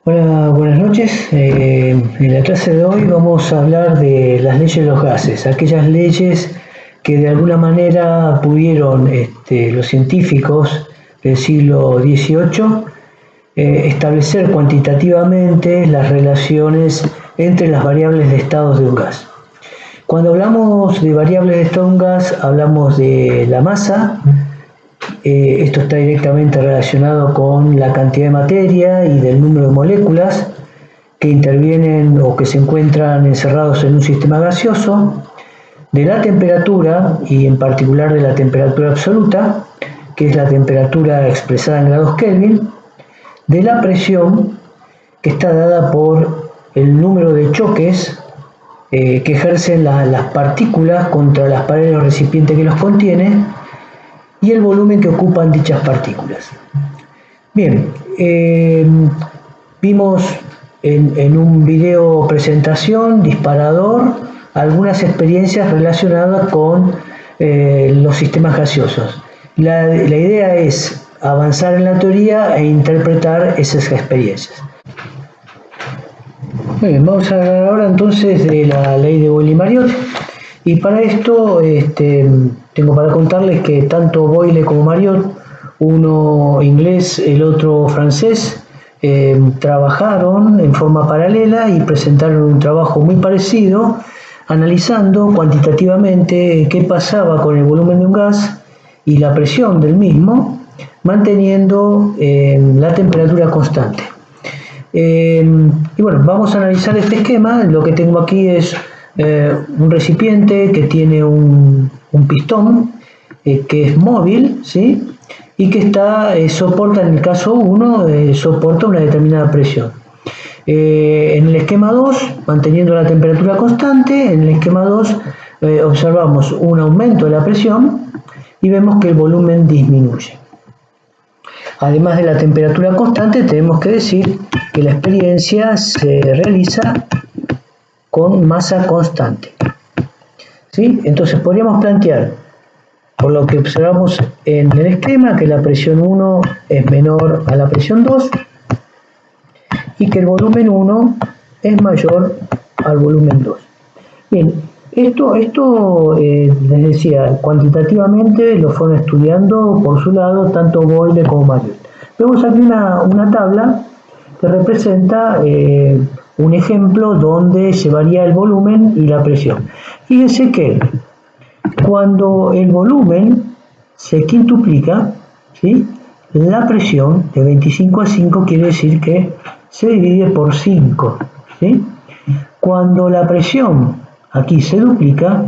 Hola, buenas noches. En la clase de hoy vamos a hablar de las leyes de los gases, aquellas leyes que de alguna manera pudieron los científicos del siglo XVIII establecer cuantitativamente las relaciones entre las variables de estados de un gas. Cuando hablamos de variables de estado de un gas, hablamos de la masa. Esto está directamente relacionado con la cantidad de materia y del número de moléculas que intervienen o que se encuentran encerrados en un sistema gaseoso, de la temperatura y en particular de la temperatura absoluta, que es la temperatura expresada en grados Kelvin, de la presión que está dada por el número de choques que ejercen las partículas contra las paredes del recipiente que los contiene, y el volumen que ocupan dichas partículas. Bien, vimos en un video presentación, disparador, algunas experiencias relacionadas con los sistemas gaseosos. La idea es avanzar en la teoría e interpretar esas experiencias. Bien, vamos a hablar ahora entonces de la ley de Boyle-Mariotte. Y para esto tengo para contarles que tanto Boyle como Mariotte, uno inglés, el otro francés, trabajaron en forma paralela y presentaron un trabajo muy parecido, analizando cuantitativamente qué pasaba con el volumen de un gas y la presión del mismo, manteniendo la temperatura constante. Y bueno, vamos a analizar este esquema. Lo que tengo aquí es un recipiente que tiene un pistón que es móvil, ¿sí? Y que soporta, en el caso 1, soporta una determinada presión. En el esquema 2, manteniendo la temperatura constante, en el esquema 2 observamos un aumento de la presión y vemos que el volumen disminuye. Además de la temperatura constante, tenemos que decir que la experiencia se realiza con masa constante. ¿Sí? Entonces podríamos plantear, por lo que observamos en el esquema, que la presión 1 es menor a la presión 2 y que el volumen 1 es mayor al volumen 2. Bien, esto les decía, cuantitativamente lo fueron estudiando por su lado tanto Boyle como Mariotte. Vemos aquí una tabla que representa un ejemplo donde se varía el volumen y la presión. Fíjense que cuando el volumen se quintuplica, ¿sí?, la presión de 25 a 5 quiere decir que se divide por 5. ¿Sí? Cuando la presión aquí se duplica,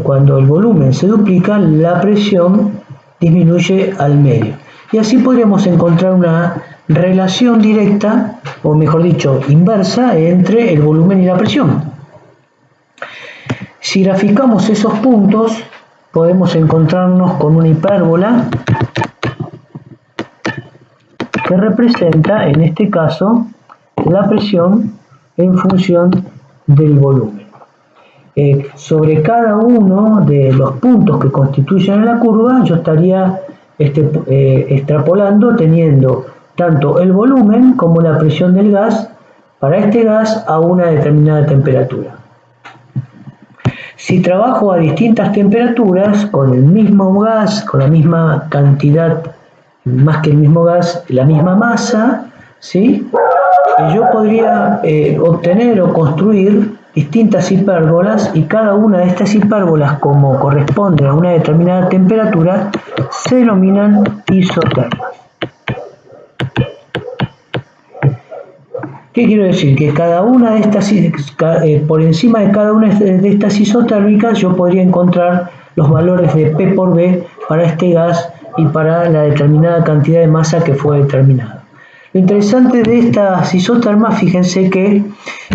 cuando el volumen se duplica, la presión disminuye al medio. Y así podríamos encontrar una relación directa, o mejor dicho, inversa, entre el volumen y la presión. Si graficamos esos puntos, podemos encontrarnos con una hipérbola que representa, en este caso, la presión en función del volumen. Sobre cada uno de los puntos que constituyen la curva, yo estaría extrapolando, teniendo tanto el volumen como la presión del gas para este gas a una determinada temperatura. Si trabajo a distintas temperaturas con el mismo gas, con la misma cantidad, más que el mismo gas, la misma masa, ¿sí?, yo podría obtener o construir distintas hipérbolas, y cada una de estas hipérbolas, como corresponde a una determinada temperatura, se denominan isotermas. ¿Qué quiero decir? Que cada una de estas, por encima de cada una de estas isotérmicas, yo podría encontrar los valores de P por B para este gas y para la determinada cantidad de masa que fue determinada. Lo interesante de estas isotermas, fíjense que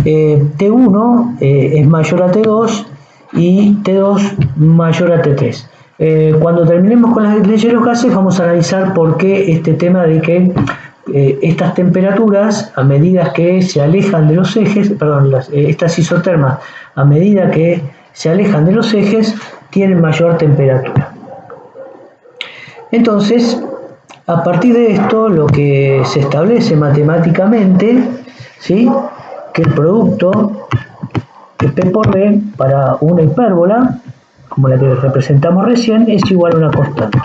T1 es mayor a T2 y T2 mayor a T3. Cuando terminemos con las leyes de los gases, vamos a analizar por qué este tema de que estas temperaturas, a medida que se alejan de los ejes, estas isotermas, a medida que se alejan de los ejes, tienen mayor temperatura. Entonces, A partir de esto, lo que se establece matemáticamente, ¿sí?, que el producto de P por D para una hipérbola, como la que representamos recién, es igual a una constante.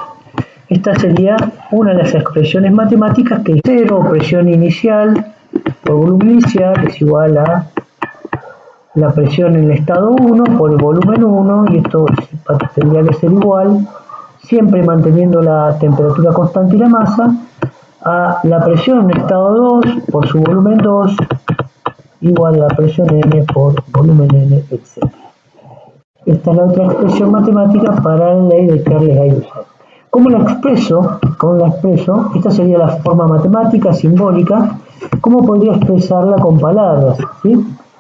Esta sería una de las expresiones matemáticas que es cero, presión inicial por volumen inicial es igual a la presión en el estado 1 por el volumen 1, y esto tendría que ser igual, siempre manteniendo la temperatura constante y la masa, a la presión en el estado 2 por su volumen 2 igual a la presión n por volumen n, etc. Esta es la otra expresión matemática para la ley de Charles-Gay-Lussac. ¿Cómo la expreso? Esta sería la forma matemática, simbólica. ¿Cómo podría expresarla con palabras? ¿Sí?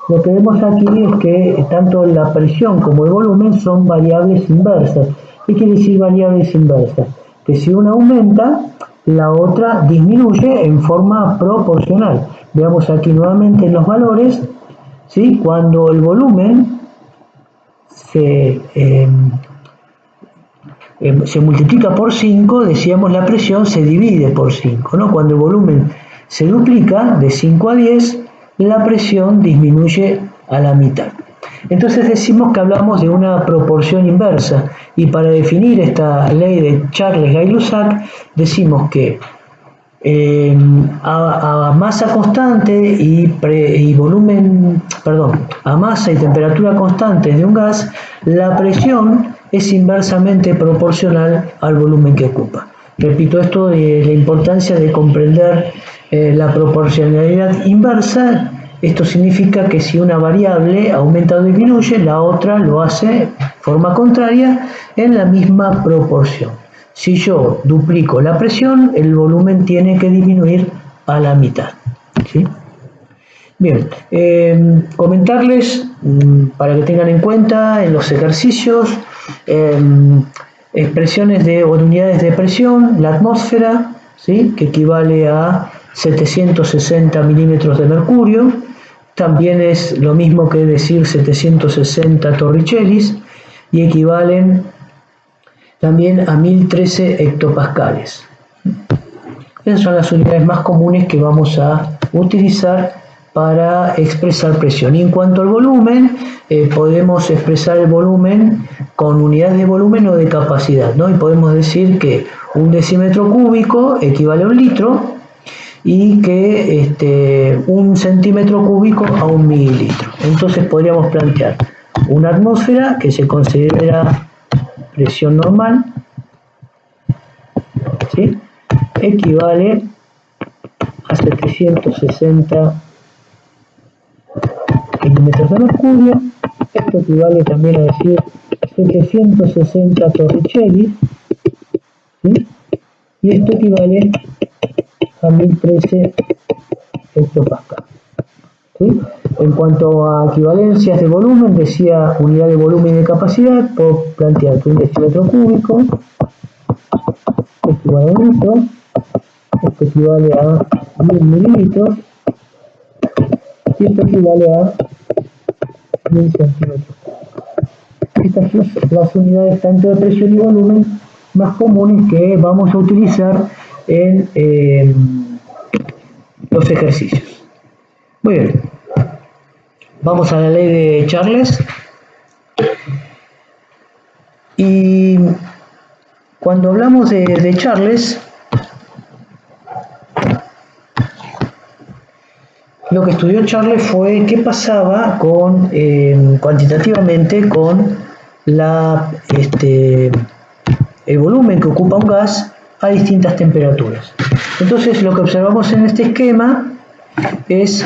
Lo que vemos aquí es que tanto la presión como el volumen son variables inversas. ¿Qué quiere decir variables inversas? Que si una aumenta, la otra disminuye en forma proporcional. Veamos aquí nuevamente los valores, ¿sí? Cuando el volumen se multiplica por 5, decíamos la presión se divide por 5, ¿no? Cuando el volumen se duplica de 5 a 10, la presión disminuye a la mitad. Entonces decimos que hablamos de una proporción inversa, y para definir esta ley de Charles-Gay-Lussac decimos que a masa constante a masa y temperatura constantes de un gas, la presión es inversamente proporcional al volumen que ocupa. Repito esto de la importancia de comprender la proporcionalidad inversa. Esto significa que si una variable aumenta o disminuye, la otra lo hace de forma contraria en la misma proporción. Si yo duplico la presión, el volumen tiene que disminuir a la mitad, ¿sí? Bien, comentarles, para que tengan en cuenta en los ejercicios, expresiones de unidades de presión, la atmósfera, ¿sí?, que equivale a 760 milímetros de mercurio. También es lo mismo que decir 760 torricellis, y equivalen también a 1013 hectopascales. Esas son las unidades más comunes que vamos a utilizar para expresar presión. Y en cuanto al volumen, podemos expresar el volumen con unidades de volumen o de capacidad, ¿no? Y podemos decir que un decímetro cúbico equivale a un litro, y que un centímetro cúbico a un mililitro. Entonces podríamos plantear una atmósfera que se considera presión normal, ¿sí?, equivale a 760 milímetros de mercurio. Esto equivale también a decir 760 torricelli, ¿sí?, y esto equivale a 1013 hectopascal, ¿sí? En cuanto a equivalencias de volumen, decía unidad de volumen y de capacidad, puedo plantear que un decímetro cúbico equivale a un litro, esto equivale a 1000 mililitros, y esto equivale a 1000 centímetros. Estas son las unidades tanto de presión y volumen más comunes que vamos a utilizar en los ejercicios. Muy bien, vamos a la ley de Charles. Y cuando hablamos de Charles, lo que estudió Charles fue qué pasaba con cuantitativamente con el volumen que ocupa un gas a distintas temperaturas. Entonces lo que observamos en este esquema es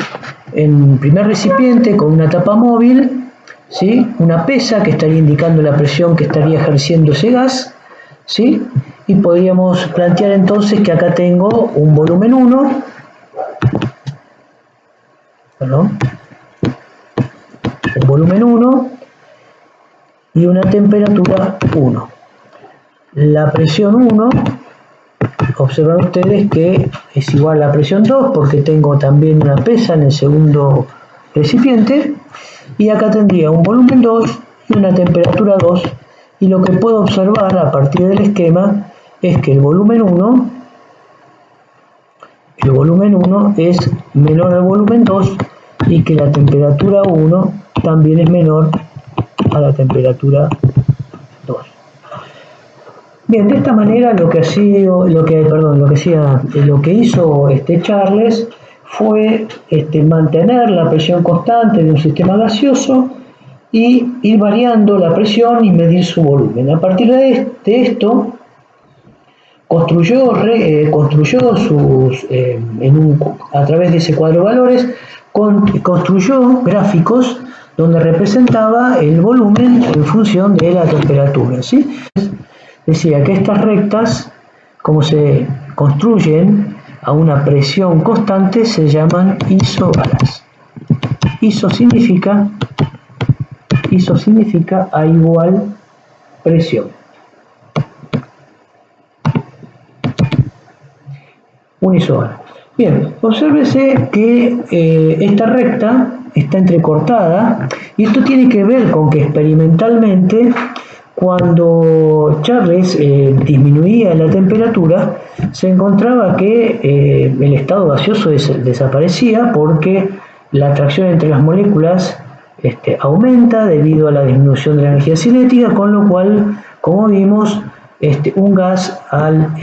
en un primer recipiente con una tapa móvil, ¿sí?, una pesa que estaría indicando la presión que estaría ejerciendo ese gas, ¿sí?, y podríamos plantear entonces que acá tengo un volumen 1, un volumen 1 y una temperatura 1. La presión 1, observan ustedes que es igual a la presión 2 porque tengo también una pesa en el segundo recipiente, y acá tendría un volumen 2 y una temperatura 2, y lo que puedo observar a partir del esquema es que el volumen 1 el volumen 1 es menor al volumen 2 y que la temperatura 1 también es menor a la temperatura 2. Bien, de esta manera lo que hizo Charles fue mantener la presión constante de un sistema gaseoso y ir variando la presión y medir su volumen. A partir de esto, construyó a través de ese cuadro de valores, construyó gráficos donde representaba el volumen en función de la temperatura, ¿sí? Decía que estas rectas, como se construyen a una presión constante, se llaman isobalas. Iso significa a igual presión. Una isobala. Bien, obsérvese que esta recta está entrecortada, y esto tiene que ver con que experimentalmente, cuando Charles disminuía la temperatura, se encontraba que el estado gaseoso desaparecía porque la atracción entre las moléculas aumenta debido a la disminución de la energía cinética, con lo cual, como vimos, un gas al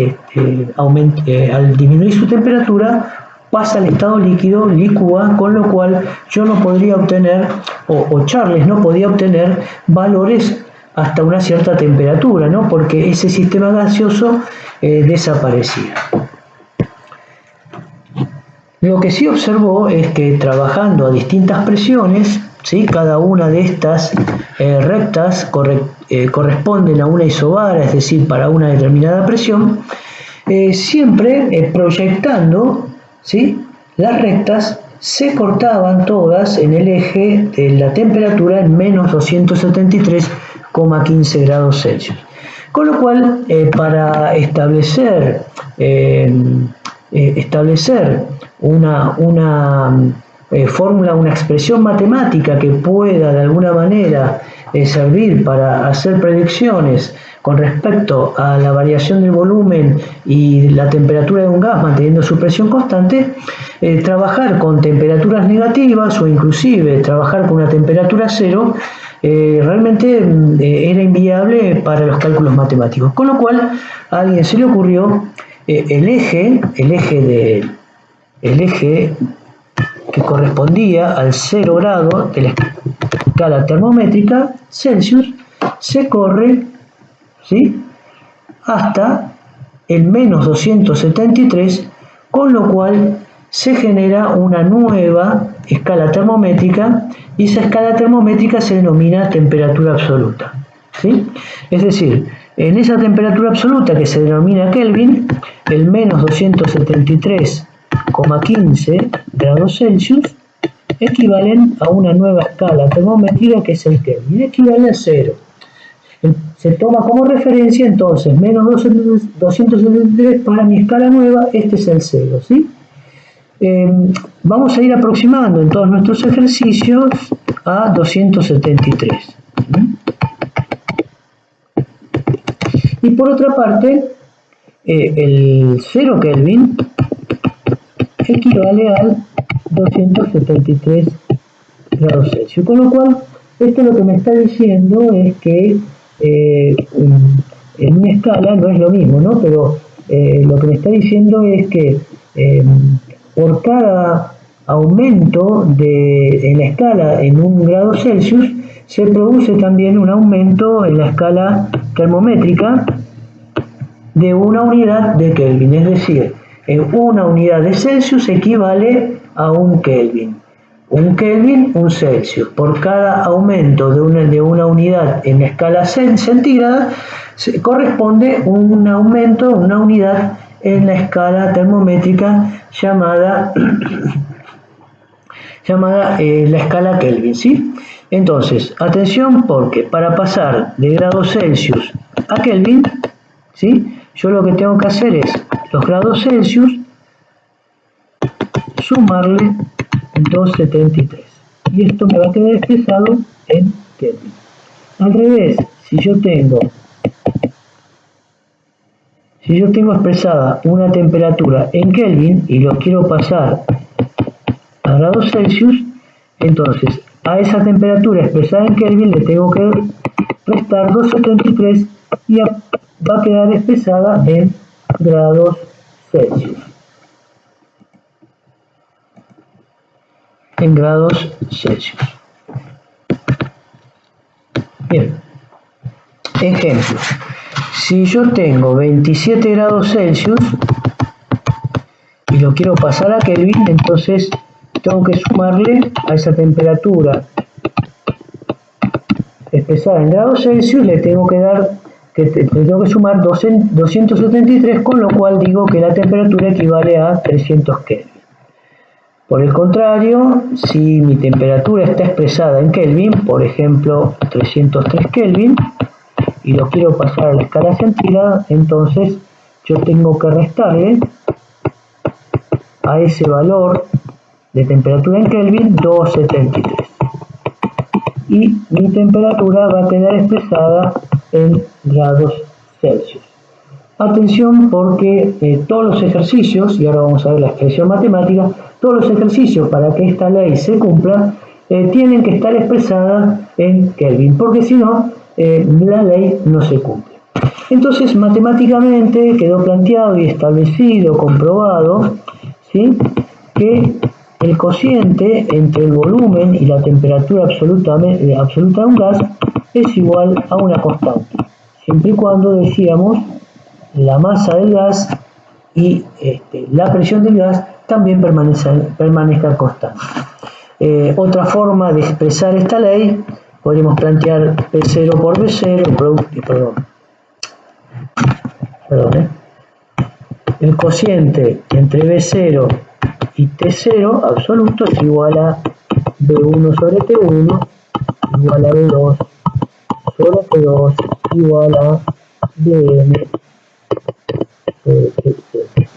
disminuir su temperatura pasa al estado líquido, licúa, con lo cual yo no podría obtener, o Charles no podía obtener valores hasta una cierta temperatura, ¿no? Porque ese sistema gaseoso desaparecía. Lo que sí observó es que trabajando a distintas presiones, ¿sí? Cada una de estas rectas corresponden a una isobara, es decir, para una determinada presión, siempre proyectando, ¿sí? Las rectas se cortaban todas en el eje de la temperatura en menos 273,15 grados Celsius. Con lo cual, para establecer una fórmula, una expresión matemática que pueda de alguna manera servir para hacer predicciones con respecto a la variación del volumen y la temperatura de un gas manteniendo su presión constante, trabajar con temperaturas negativas o inclusive trabajar con una temperatura cero realmente era inviable para los cálculos matemáticos. Con lo cual a alguien se le ocurrió el eje que correspondía al 0 grado de la escala termométrica Celsius, se corre, ¿sí?, hasta el menos 273, con lo cual se genera una nueva escala termométrica, y esa escala termométrica se denomina temperatura absoluta, ¿sí? Es decir, en esa temperatura absoluta que se denomina Kelvin, el menos 273,15 grados Celsius equivalen a una nueva escala termométrica que es el Kelvin, equivale a 0. Se toma como referencia entonces menos 273 para mi escala nueva, este es el 0, ¿sí? Vamos a ir aproximando en todos nuestros ejercicios a 273. Y por otra parte, el 0 Kelvin equivale al 273 grados Celsius. Con lo cual, esto lo que me está diciendo es que en una escala no es lo mismo, ¿no? Pero lo que me está diciendo es que por cada aumento en la escala en 1 grado Celsius, se produce también un aumento en la escala termométrica de una unidad de Kelvin, es decir, una unidad de Celsius equivale a un Kelvin. Un Kelvin, un Celsius. Por cada aumento de una unidad en la escala centígrada, corresponde un aumento, una unidad en la escala termométrica llamada la escala Kelvin, ¿sí? Entonces, atención, porque para pasar de grados Celsius a Kelvin, ¿sí?, yo lo que tengo que hacer es los grados Celsius sumarle 273. Y esto me va a quedar expresado en Kelvin. Al revés, si yo tengo Si yo tengo expresada una temperatura en Kelvin y lo quiero pasar a grados Celsius, entonces a esa temperatura expresada en Kelvin le tengo que restar 273 y va a quedar expresada en grados Celsius. En grados Celsius. Bien. Ejemplo. Si yo tengo 27 grados Celsius y lo quiero pasar a Kelvin, entonces tengo que sumarle a esa temperatura expresada en grados Celsius, le tengo que sumar 273, con lo cual digo que la temperatura equivale a 300 Kelvin. Por el contrario, si mi temperatura está expresada en Kelvin, por ejemplo 303 Kelvin, y lo quiero pasar a la escala centígrada, entonces yo tengo que restarle a ese valor de temperatura en Kelvin 273. Y mi temperatura va a quedar expresada en grados Celsius. Atención, porque todos los ejercicios, y ahora vamos a ver la expresión matemática, todos los ejercicios para que esta ley se cumpla tienen que estar expresadas en Kelvin, porque si no, la ley no se cumple. Entonces, matemáticamente quedó planteado y establecido, comprobado, ¿sí?, que el cociente entre el volumen y la temperatura absoluta de un gas es igual a una constante, siempre y cuando, decíamos, la masa del gas y la presión del gas también permanezcan constantes. Otra forma de expresar esta ley, podríamos plantear P0 por B0, el cociente entre B0 y T0 absoluto es igual a B1 sobre T1 igual a B2 sobre T2 igual a Bm sobre T0.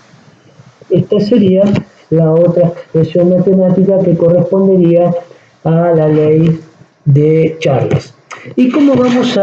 Esta sería la otra expresión matemática que correspondería a la ley de Charles. ¿Y cómo vamos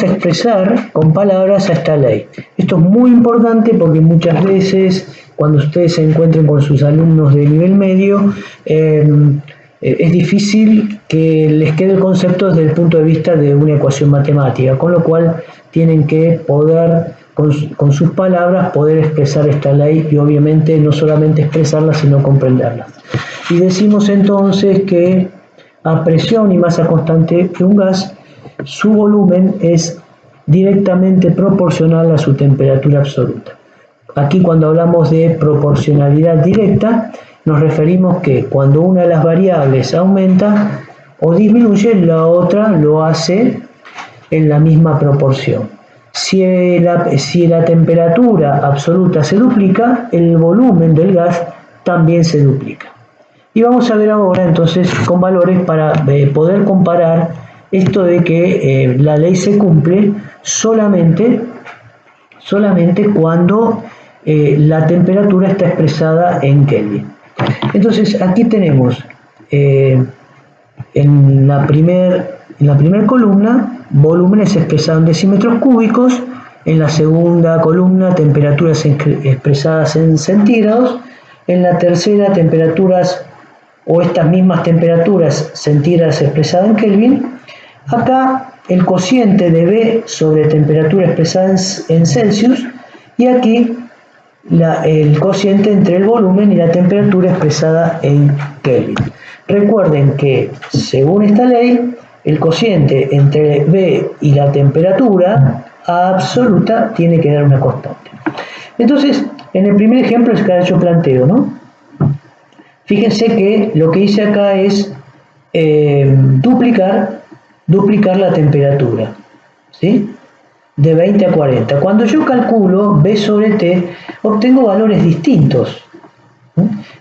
a expresar con palabras a esta ley? Esto es muy importante porque muchas veces cuando ustedes se encuentren con sus alumnos de nivel medio, es difícil que les quede el concepto desde el punto de vista de una ecuación matemática, con lo cual tienen que poder, con sus palabras, poder expresar esta ley y obviamente no solamente expresarla, sino comprenderla. Y decimos entonces que a presión y masa constante de un gas, su volumen es directamente proporcional a su temperatura absoluta. Aquí, cuando hablamos de proporcionalidad directa, nos referimos que cuando una de las variables aumenta o disminuye, la otra lo hace en la misma proporción. Si la temperatura absoluta se duplica, el volumen del gas también se duplica. Y vamos a ver ahora entonces con valores para poder comparar esto de que la ley se cumple solamente cuando la temperatura está expresada en Kelvin. Entonces aquí tenemos en la primera columna volúmenes expresados en decímetros cúbicos, en la segunda columna temperaturas expresadas en centígrados, en la tercera temperaturas o estas mismas temperaturas centígradas expresadas en Kelvin. Acá el cociente de B sobre temperatura expresada en Celsius, y aquí el cociente entre el volumen y la temperatura expresada en Kelvin. Recuerden que según esta ley, el cociente entre B y la temperatura absoluta tiene que dar una constante. Entonces, en el primer ejemplo es que yo planteo, ¿no? Fíjense que lo que hice acá es duplicar la temperatura, ¿sí?, de 20 a 40. Cuando yo calculo B sobre T, obtengo valores distintos.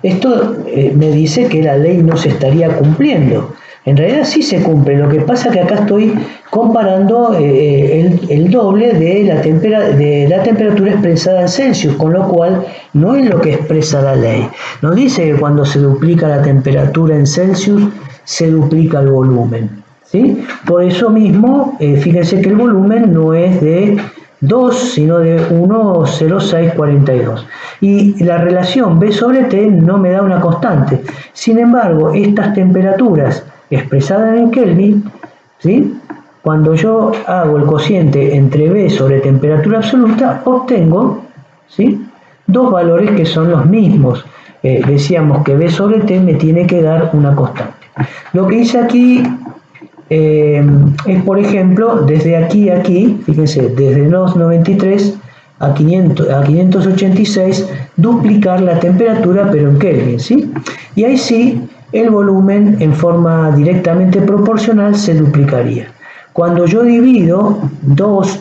Esto me dice que la ley no se estaría cumpliendo. En realidad sí se cumple, lo que pasa es que acá estoy comparando el doble de la temperatura expresada en Celsius, con lo cual no es lo que expresa la ley. Nos dice que cuando se duplica la temperatura en Celsius, se duplica el volumen, ¿sí? Por eso mismo, fíjense que el volumen no es de 2, sino de 1,0642. Y la relación B sobre T no me da una constante. Sin embargo, estas temperaturas expresadas en Kelvin, ¿sí?, cuando yo hago el cociente entre B sobre temperatura absoluta, obtengo, ¿sí?, dos valores que son los mismos. Decíamos que B sobre T me tiene que dar una constante. Lo que hice aquí es, por ejemplo, desde aquí a aquí, fíjense, desde los 93 a 586, duplicar la temperatura, pero en Kelvin, ¿sí? Y ahí sí, el volumen en forma directamente proporcional se duplicaría. Cuando yo divido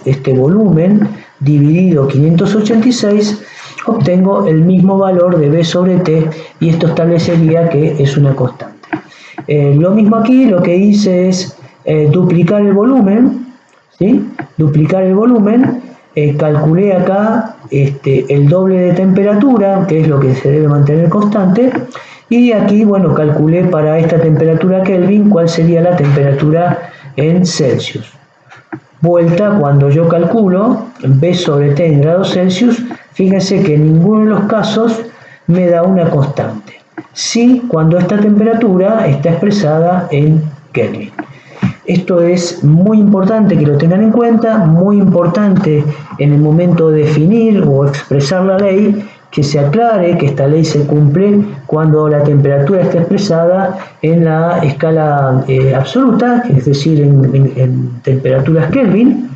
este volumen dividido 586, obtengo el mismo valor de B sobre T, y esto establecería que es una constante. Lo mismo aquí, lo que hice es duplicar el volumen, ¿sí? Duplicar el volumen, calculé acá el doble de temperatura, que es lo que se debe mantener constante, y aquí, bueno, calculé para esta temperatura Kelvin cuál sería la temperatura en Celsius. Vuelta, cuando yo calculo B sobre T en grados Celsius, fíjense que en ninguno de los casos me da una constante. Sí, cuando esta temperatura está expresada en Kelvin. Esto es muy importante que lo tengan en cuenta, muy importante en el momento de definir o expresar la ley, que se aclare que esta ley se cumple cuando la temperatura está expresada en la escala absoluta, es decir, en temperaturas Kelvin,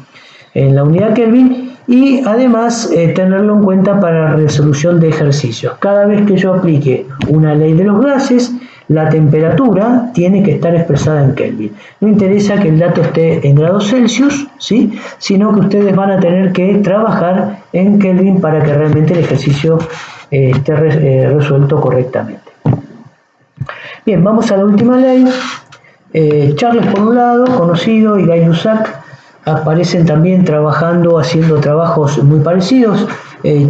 en la unidad Kelvin, y además tenerlo en cuenta para la resolución de ejercicios. Cada vez que yo aplique una ley de los gases, la temperatura tiene que estar expresada en Kelvin. No interesa que el dato esté en grados Celsius, ¿sí?, sino que ustedes van a tener que trabajar en Kelvin para que realmente el ejercicio esté resuelto correctamente. Bien, vamos a la última ley. Charles, por un lado, conocido, y Gay-Lussac aparecen también trabajando, haciendo trabajos muy parecidos.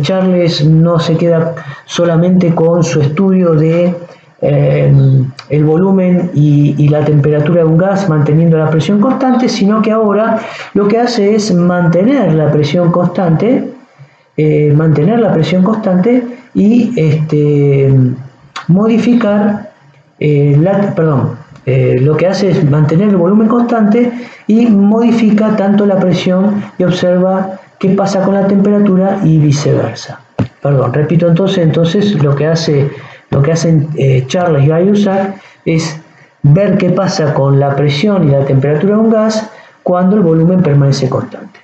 Charles no se queda solamente con su estudio de el volumen y la temperatura de un gas manteniendo la presión constante, sino que ahora lo que hace es mantener la presión constante y modificar lo que hace es mantener el volumen constante y modifica tanto la presión, y observa qué pasa con la temperatura y viceversa. Repito entonces lo que hacen Charles y Gay-Lussac es ver qué pasa con la presión y la temperatura de un gas cuando el volumen permanece constante.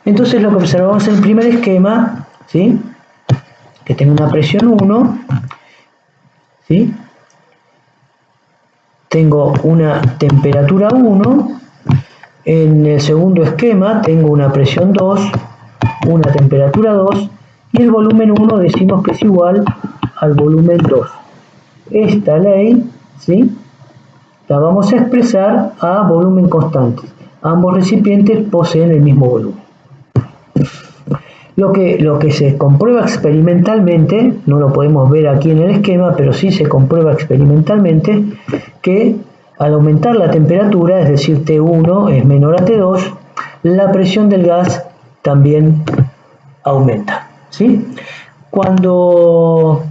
Entonces lo que observamos en el primer esquema, ¿sí?, que tengo una presión 1, ¿sí?, tengo una temperatura 1, en el segundo esquema tengo una presión 2, una temperatura 2, y el volumen 1 decimos que es igual al volumen 2. Esta ley, ¿sí?, la vamos a expresar a volumen constante. Ambos recipientes poseen el mismo volumen. Lo que se comprueba experimentalmente, no lo podemos ver aquí en el esquema, pero sí se comprueba experimentalmente que al aumentar la temperatura, es decir, T1 es menor a T2, la presión del gas también aumenta, ¿sí? Cuando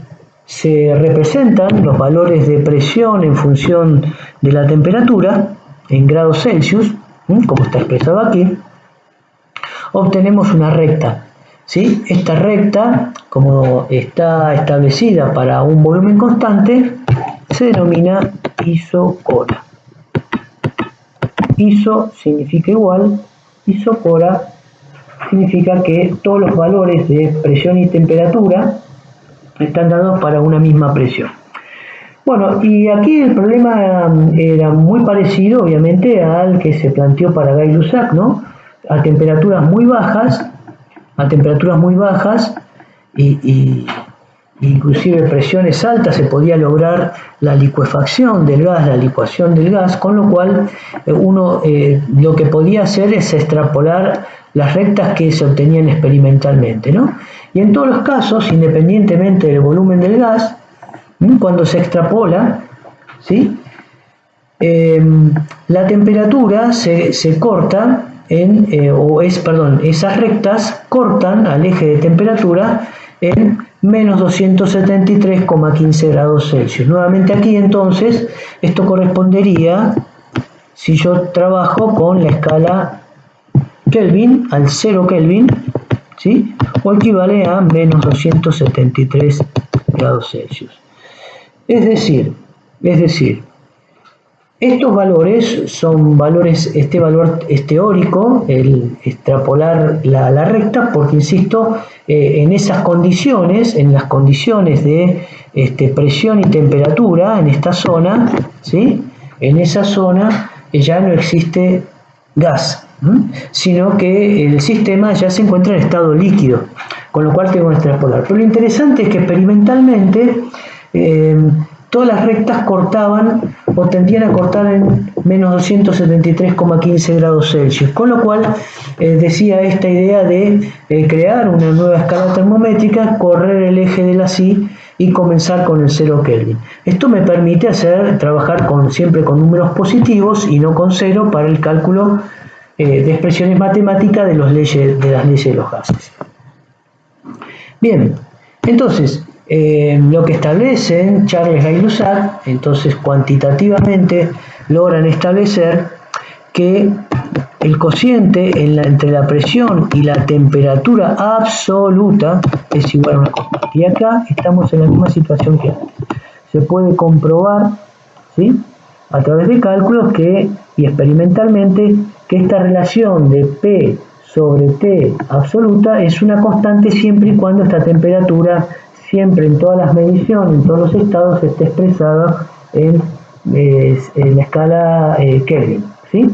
se representan los valores de presión en función de la temperatura en grados Celsius, como está expresado aquí, obtenemos una recta, ¿sí? Esta recta, como está establecida para un volumen constante, se denomina isocora. Iso significa igual, isocora significa que todos los valores de presión y temperatura están dados para una misma presión. Bueno, y aquí el problema era muy parecido, obviamente, al que se planteó para Gay-Lussac, ¿no? A temperaturas muy bajas, y inclusive presiones altas se podía lograr la licuefacción del gas, la licuación del gas, con lo cual uno lo que podía hacer es extrapolar las rectas que se obtenían experimentalmente, ¿no? Y en todos los casos, independientemente del volumen del gas, cuando se extrapola, ¿sí?, la temperatura se corta esas rectas cortan al eje de temperatura en menos 273,15 grados Celsius. Nuevamente aquí entonces esto correspondería, si yo trabajo con la escala Kelvin al 0 Kelvin, ¿sí? O equivale a menos 273 grados Celsius. Es decir, estos valores son valores, este valor es teórico, el extrapolar la recta, porque insisto, en esas condiciones, en las condiciones de presión y temperatura, en esta zona, ¿sí? En esa zona ya no existe gas, sino que el sistema ya se encuentra en estado líquido, con lo cual tengo que extrapolar. Pero lo interesante es que experimentalmente todas las rectas cortaban o tendían a cortar en menos 273,15 grados Celsius, con lo cual decía esta idea de crear una nueva escala termométrica, correr el eje de la SI y comenzar con el 0 Kelvin. Esto me permite trabajar siempre con números positivos y no con 0 para el cálculo de expresiones matemáticas de las leyes de los gases. Bien, entonces, lo que establecen Charles y Lusac, entonces cuantitativamente logran establecer que el cociente entre la presión y la temperatura absoluta es igual a una constante. Y acá estamos en la misma situación que antes. Se puede comprobar, ¿sí?, a través de cálculos y experimentalmente que esta relación de P sobre T absoluta es una constante siempre y cuando esta temperatura siempre en todas las mediciones, en todos los estados, esté expresada en la escala Kelvin, ¿sí?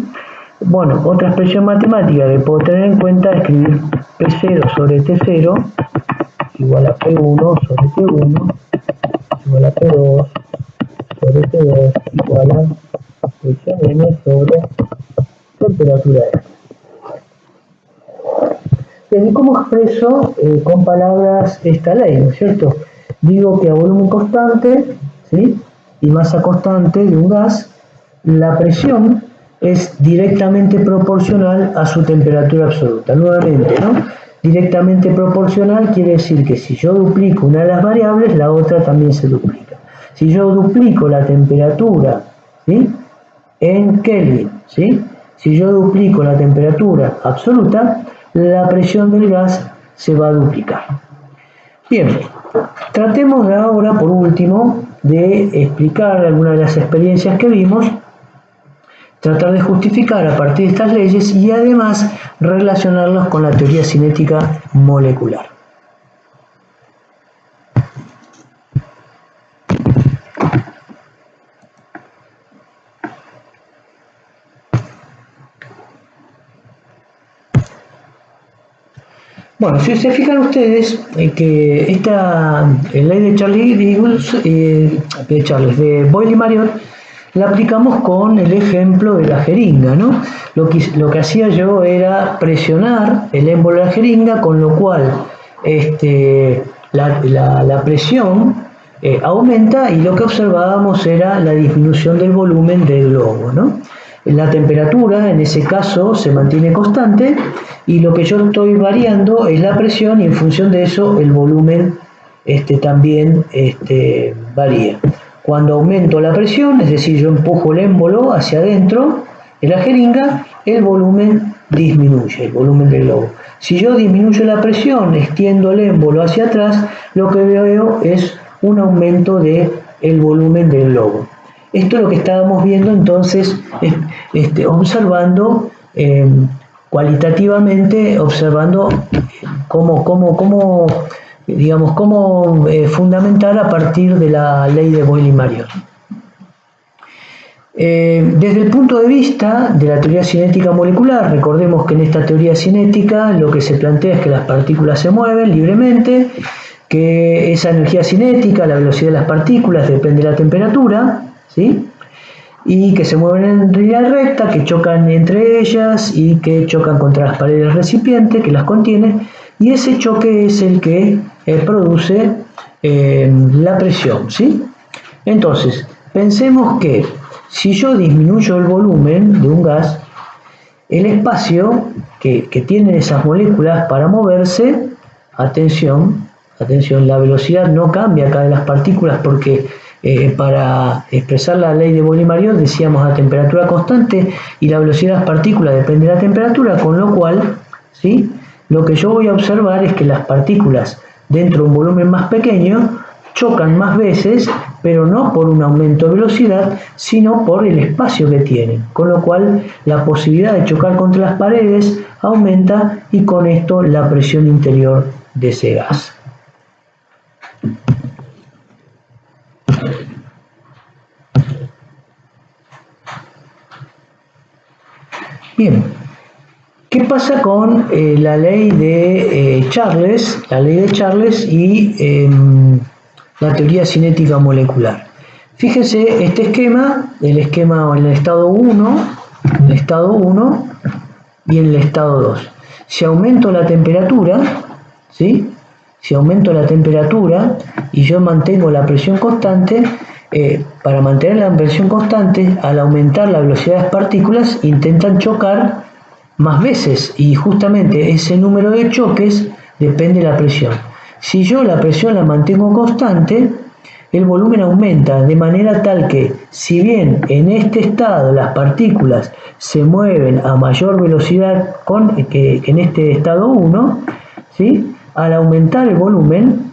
Bueno, otra expresión matemática que puedo tener en cuenta es escribir P0 sobre T0 igual a P1 sobre T1 igual a P2 sobre T2 igual a presión M sobre temperatura F. Bien, ¿y cómo expreso con palabras esta ley, ¿no es cierto? Digo que a volumen constante, ¿sí?, y masa constante de un gas, la presión es directamente proporcional a su temperatura absoluta. Nuevamente, ¿no? Directamente proporcional quiere decir que si yo duplico una de las variables, la otra también se duplica. Si yo duplico la temperatura, ¿sí?, en Kelvin, ¿sí?, si yo duplico la temperatura absoluta, la presión del gas se va a duplicar. Bien, tratemos ahora, por último, de explicar algunas de las experiencias que vimos, tratar de justificar a partir de estas leyes y además relacionarlas con la teoría cinética molecular. Bueno, si se fijan ustedes que la ley de Boyle y Mariotte la aplicamos con el ejemplo de la jeringa, ¿no? Lo que hacía yo era presionar el émbolo de la jeringa, con lo cual la presión aumenta y lo que observábamos era la disminución del volumen del globo, ¿no? La temperatura en ese caso se mantiene constante y lo que yo estoy variando es la presión y en función de eso el volumen también varía. Cuando aumento la presión, es decir, yo empujo el émbolo hacia adentro de la jeringa, el volumen disminuye, el volumen del globo. Si yo disminuyo la presión, extiendo el émbolo hacia atrás, lo que veo es un aumento del volumen del globo. Esto es lo que estábamos viendo entonces, observando cualitativamente, observando cómo fundamentar a partir de la ley de Boyle y Mariotte. Desde el punto de vista de la teoría cinética molecular, recordemos que en esta teoría cinética lo que se plantea es que las partículas se mueven libremente, que esa energía cinética, la velocidad de las partículas, depende de la temperatura, ¿sí?, y que se mueven en línea recta, que chocan entre ellas y que chocan contra las paredes recipientes que las contienen, y ese choque es el que produce la presión, ¿sí? Entonces, pensemos que si yo disminuyo el volumen de un gas, el espacio que tienen esas moléculas para moverse, atención, la velocidad no cambia acá de las partículas porque para expresar la ley de Boyle-Mariot decíamos a temperatura constante y la velocidad de las partículas depende de la temperatura, con lo cual, ¿sí?, lo que yo voy a observar es que las partículas dentro de un volumen más pequeño chocan más veces, pero no por un aumento de velocidad, sino por el espacio que tienen, con lo cual la posibilidad de chocar contra las paredes aumenta y con esto la presión interior de ese gas. Bien, ¿qué pasa con la ley de Charles? La ley de Charles y la teoría cinética molecular. Fíjense este esquema, el esquema en el estado 1, y en el estado 2. Si aumento la temperatura, ¿sí?, si aumento la temperatura y yo mantengo la presión constante, para mantener la presión constante, al aumentar la velocidad de las partículas, intentan chocar más veces y justamente ese número de choques depende de la presión. Si yo la presión la mantengo constante, el volumen aumenta de manera tal que, si bien en este estado las partículas se mueven a mayor velocidad que en este estado 1, ¿sí?, al aumentar el volumen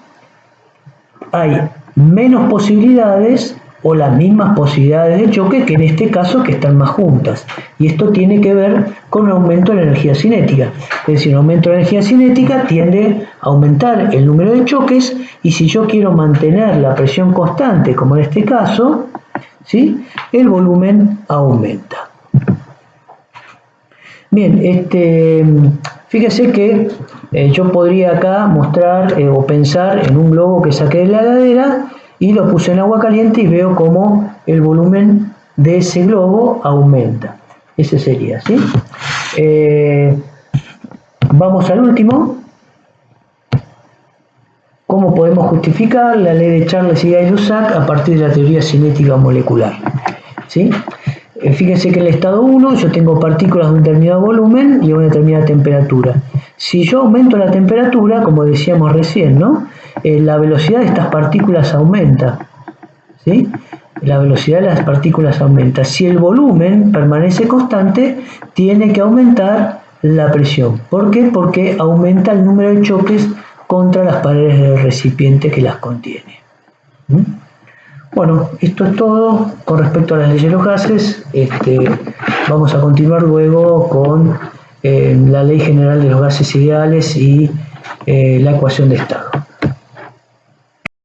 hay menos posibilidades o las mismas posibilidades de choque que en este caso que están más juntas. Y esto tiene que ver con un aumento de la energía cinética. Es decir, un aumento de la energía cinética tiende a aumentar el número de choques y si yo quiero mantener la presión constante, como en este caso, ¿sí?, el volumen aumenta. Bien, fíjese que yo podría acá mostrar o pensar en un globo que saqué de la heladera y lo puse en agua caliente y veo cómo el volumen de ese globo aumenta. Ese sería, ¿sí? Vamos al último. ¿Cómo podemos justificar la ley de Charles y Gay-Lussac a partir de la teoría cinética molecular? ¿Sí? Fíjense que en el estado 1 yo tengo partículas de un determinado volumen y a una determinada temperatura. Si yo aumento la temperatura, como decíamos recién, ¿no?, la velocidad de estas partículas aumenta, ¿sí? La velocidad de las partículas aumenta. Si el volumen permanece constante, tiene que aumentar la presión. ¿Por qué? Porque aumenta el número de choques contra las paredes del recipiente que las contiene. Bueno, esto es todo con respecto a las leyes de los gases. Vamos a continuar luego con la ley general de los gases ideales y la ecuación de estado.